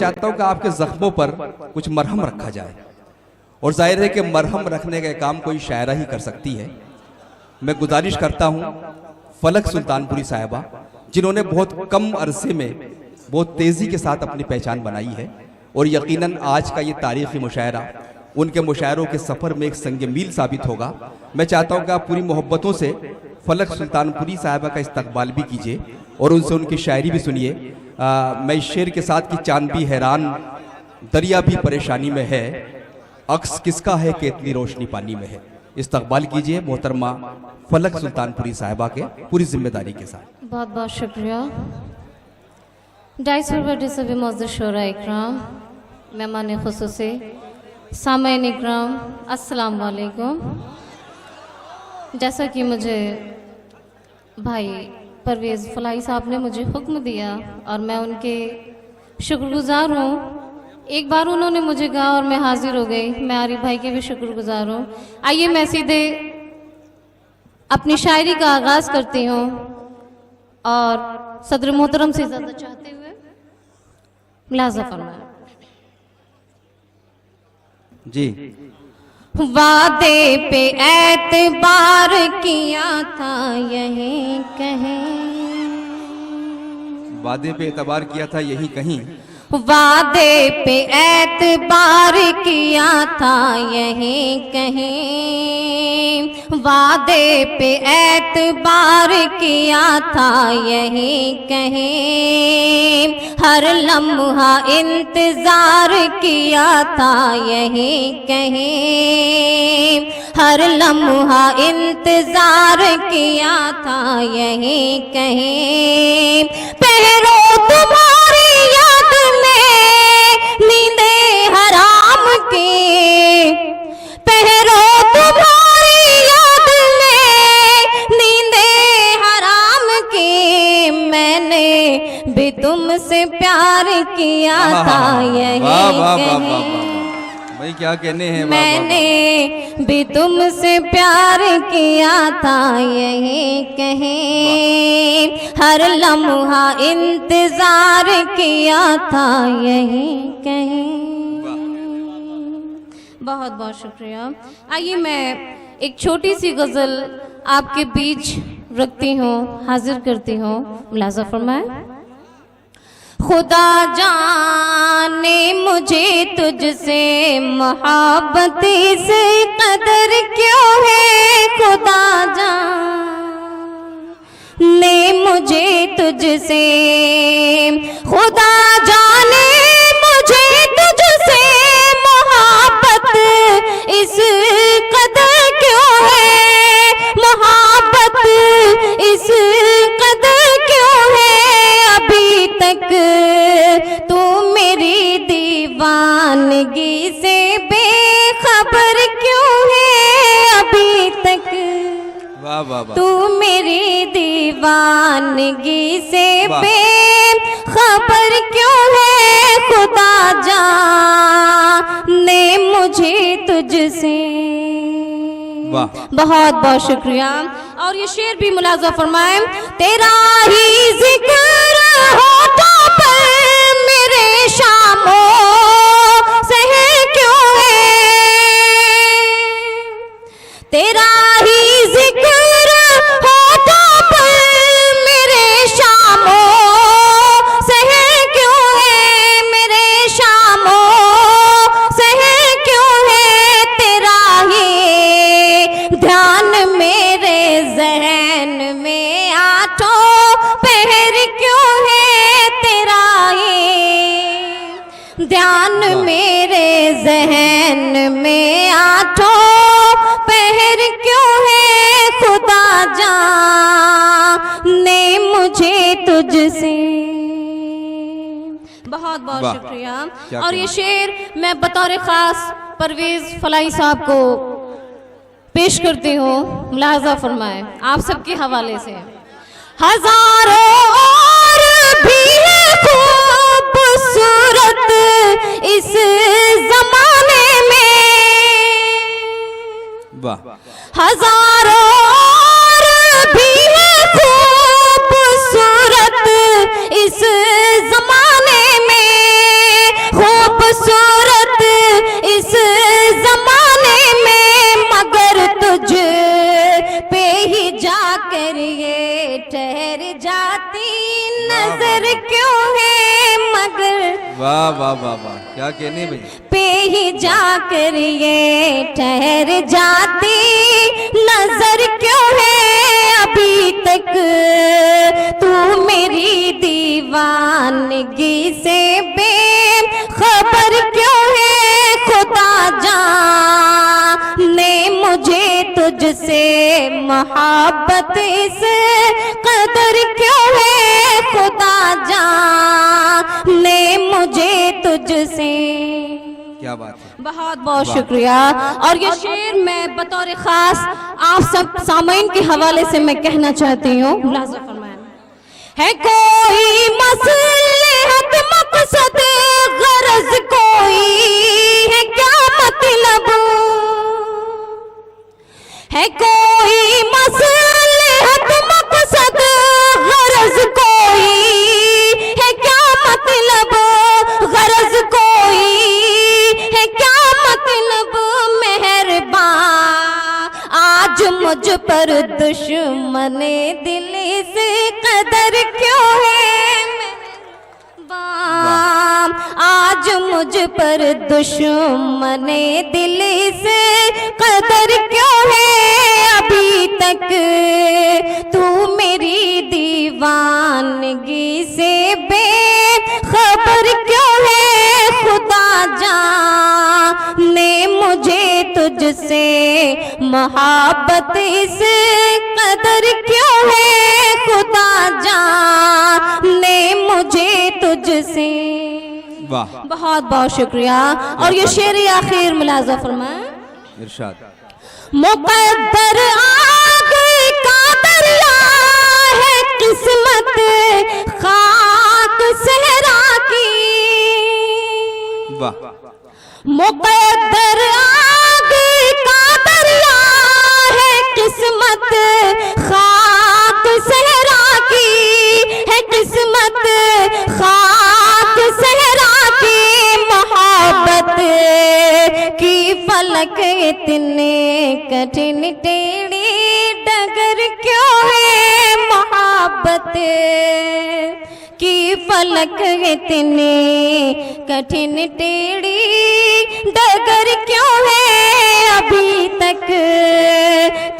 चाहता हूं कि आपके जख्मों पर कुछ मरहम रखा जाए, और जाहिर है कि मरहम रखने का काम कोई शायरा ही कर सकती है। मैं गुजारिश करता हूं फलक सुल्तानपुरी साहिबा, जिन्होंने बहुत कम अरसे में बहुत तेज़ी के साथ अपनी पहचान बनाई है, और यकीनन आज का ये तारीख़ी मुशायरा उनके मुशायरों के सफ़र में एक संग मील साबित होगा। मैं चाहता हूँ कि आप पूरी मोहब्बतों से फलक सुल्तानपुरी साहिबा का इस्तकबाल भी कीजिए और उनसे उनकी शायरी भी सुनिए। मैं इस शेर के साथ कि चांद भी हैरान, दरिया भी परेशानी में है, अक्स किसका है कि इतनी रोशनी पानी में है। इस्तकबाल कीजिए मोहतरमा फलक सुल्तानपुरी साहिबा के पूरी जिम्मेदारी के साथ। बहुत बहुत शुक्रिया। डाइस फॉरवर्ड सभी मौजूद शोरा इकराम, मेहमान खुसूसी, सामईन इकराम, अस्सलाम वालेकुम। जैसा कि मुझे भाई परवेज़ फलाई साहब ने मुझे हुक्म दिया और मैं उनके शुक्रगुजार हूँ। एक बार उन्होंने मुझे कहा और मैं हाजिर हो गई। मैं आरिफ भाई के भी शुक्रगुजार हूँ। आइए मैं सीधे अपनी शायरी का आगाज़ करती हूँ और सदर मोहतरम से इजाज़त चाहते हुए मुलाज़ा फरमाएं। जी। वादे पे एतबार किया था यही कहीं, वादे पे एतबार किया था यही कहीं, वादे पे एतबार किया था यही कहीं, वादे पे एतबार किया था यही कहीं, हर लम्हा इंतजार किया था यही कहीं, हर लम्हा इंतजार किया था यही कहीं, पहरो तुम्हारी याद नींदे हराम की, पहरो तुम्हारी याद में नींदे हराम की, मैंने भी तुमसे प्यार किया था यही कहीं, भाई क्या कहने हैं, मैंने भी तुमसे प्यार किया था यही कहीं, हर लम्हा इंतजार किया था यही कहीं। बहुत बहुत शुक्रिया। आइए मैं एक छोटी सी गज़ल आपके बीच रखती हूँ, हाजिर करती हूँ, मुलाज़ा फरमाएं। खुदा जाने मुझे तुझसे मोहब्बत से कदर क्यों है, खुदा जाने मुझे तुझसे, खुदा जाने मुझे तुझसे मोहब्बत इस कदर क्यों है, मोहब्बत इस कदर क्यों है, अभी तक तू मेरी दीवानगी से बेखबर क्यों है, अभी तक तू मेरी दीवानगी से बेखबर क्यों है, खुदा जाने मुझे तुझसे। बहुत बहुत शुक्रिया। और ये शेर भी मुलाज़ा फरमाएं। तेरा ही जिक्र होठों पर मेरे शामों से क्यों है, तेरा ही जिक्र होठों पर मेरे शामों से क्यों है, मेरे शामों से क्यों है, तेरा ही ध्यान मेरे ज़हन में आठों पहर क्यों है, तेरा ही ध्यान मेरे ज़हन में आठों पहर क्यों है, खुदा जाने मुझे तुझसे। बहुत बहुत शुक्रिया। और ये शेर मैं बतौर ख़ास परवेज़ फलाई साहब को पेश करती हूँ, मुलाज़ा फरमाएं आप सबके हवाले से। हजारों और भी खूबसूरत इस ज़माने में, हजारों और भी खूबसूरत इस ज़माने में, खूबसूरत इस जमाने में, मगर तुझ पे ही जाकर ये ठहर जाती नजर क्यों है, मगर वाह वाह वाह वाह, क्या कहने भाई। पे ही जाकर ये ठहर जाती नजर क्यों है, अभी तक तू मेरी दीवानगी से बेखबर क्यों है, खुदा जाने मुझे तुझसे मोहब्बत इस कदर क्यों है, खुदा जाने मुझे तुझसे। क्या बात है, बहुत बहुत शुक्रिया। और ये शेर मैं बतौर खास आप सब सामाइन के हवाले से मैं कहना चाहती हूँ। मुलाज़ा फरमाएं। है कोई मसलहत मकसद गरज कोई है क्या मतलब, है कोई मसलहत मकसद गरज कोई है क्या मतलब, गरज कोई है क्या मतलब, मेहरबान आज मुझ पर दुश्मने दिल से कदर क्यों है, मेहरबान आज मुझ पर दुश्मने दिल से कदर क्यों है, अभी तक तू मेरी दीवानगी से बेखबर क्यों है, खुदा जाने मुझे तुझसे मोहब्बत इस कदर क्यों है, खुदा जाने मुझे तुझसे। वाह, बहुत बहुत शुक्रिया। और ये शेर आखिर मुलाज़ा फरमाएं। इरशाद। मुक़द्दर आग का दरिया है किस्मत खाक सहरा की, वाह, मुक़द्दर आग का दरिया है किस्मत खाक सहरा की, है किस्मत खाक सहरा की, मोहब्बत की फलक इतने कठिन टेढ़ी डगर क्यों है, मोहब्बत की फलक इतने कठिन टेढ़ी डगर क्यों है, अभी तक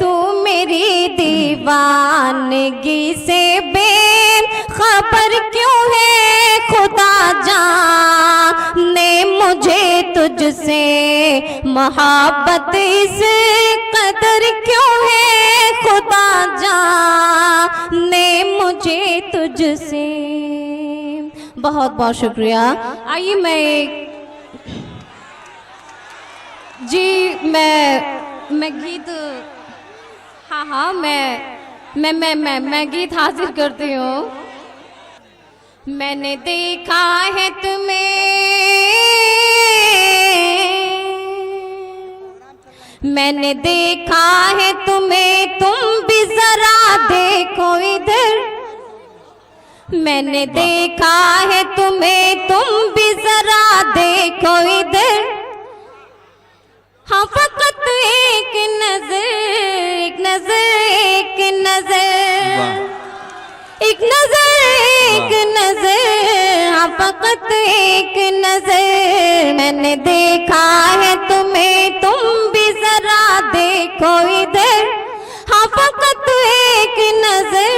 तू मेरी दीवानगी से बेखबर क्यों है, खुदा जाने मुझे तुझसे मोहब्बत इस कदर क्यों है, खुदा जाने मुझे तुझसे। बहुत बहुत शुक्रिया। आइए मैं गीत, हाँ मैं गीत हाजिर करती हूँ। मैंने देखा है तुम्हें, मैंने देखा है तुम्हें, तुम भी जरा देखो इधर, मैंने देखा है तुम्हें, तुम भी जरा देखो इधर, हाँ फकत एक नजर, एक नजर, एक नजर, एक नजर, एक नजर, हाँ फकत एक नजर, मैंने देखा है तुम्हें, तुम भी जरा देखो इधर, हाँ फकत एक नजर,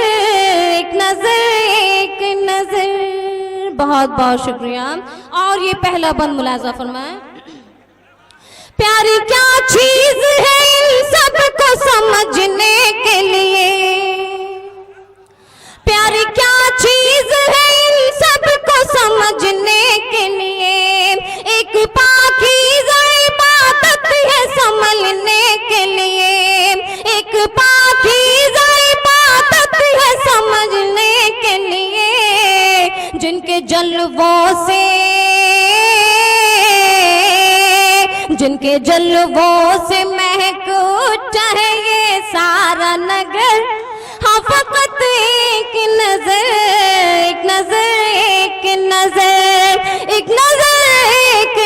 एक नजर, एक नजर। बहुत बहुत शुक्रिया। और ये पहला बंद मुलाज़ा फरमाएं। प्यारी क्या चीज है इन सबको समझने के लिए, प्यारी क्या चीज है इन सबको समझने के लिए, एक पाकीज़ा इबादत है संभलने के लिए, एक पाकीज़ा इबादत है समझने के लिए, जिनके जलवों से, जिनके जलवों से महक उठा है ये सारा नगर, हाँ फकत एक नजर, एक नजर, एक नजर, एक नजर, एक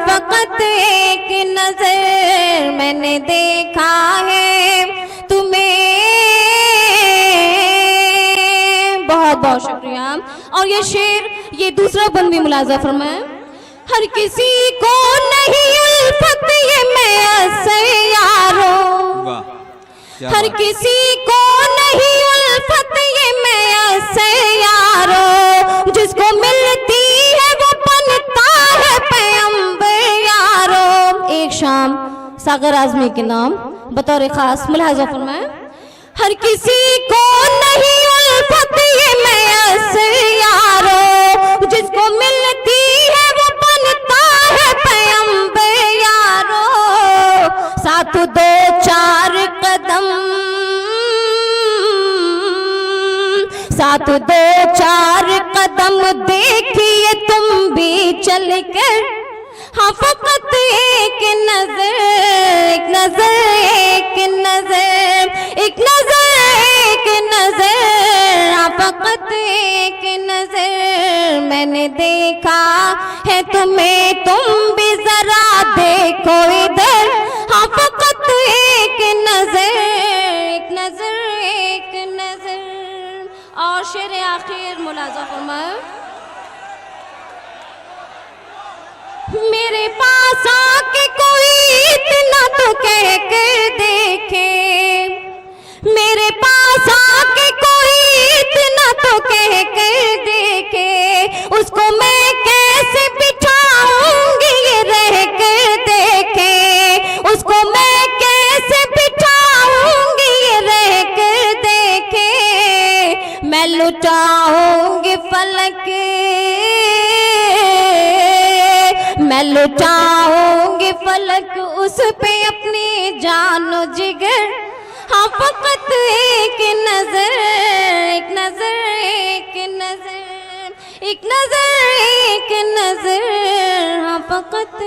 फकत एक नजर मैंने देखा है तुम्हें। बहुत बहुत शुक्रिया। और ये शेर, ये दूसरा बंद भी मुलाजा फरमाएं। हर किसी को नहीं उल्फत ये मैसर यारो, हर किसी को नहीं उल्फत ये मैसर यारो, जिसको मिलती है वो बनता है पैगंबर यारो। एक शाम सागर आजमी के नाम बतौर खास मुलाजा फरमाएं। हर किसी को नहीं उल्फत ये मैसर यारो, जिसको मिलती है वो बनता है पैगंबर यारो। साथ दो चार कदम, साथ दो चार कदम देखिए तुम भी चल कर। हाँ फकत एक नजर, एक नजर, एक नजर, एक नजर, एक नजर, हाँ फकत एक नजर मैंने देखा है तुम्हें, तुम भी जरा देखो इधर। हाँ फकत एक नजर, एक नजर, एक नजर। और शेर आखिर मुलाजा फरमाए। मेरे पास आके कोई इतना तो कह कर देखे, मेरे पास आके कोई इतना तो कह कर देखे, उसको मैं कैसे बिठाऊंगी ये रह कर देखे, उसको मैं कैसे बिठाऊंगी ये रह कर देखे। मैं लुटाऊंगी फलक, मैं लुटाऊंगी फलक उस पे अपनी जानो जिगर। हाँ फकत एक नजर, एक नजर, एक नजर, एक नजर, एक नजर, हाँ फकत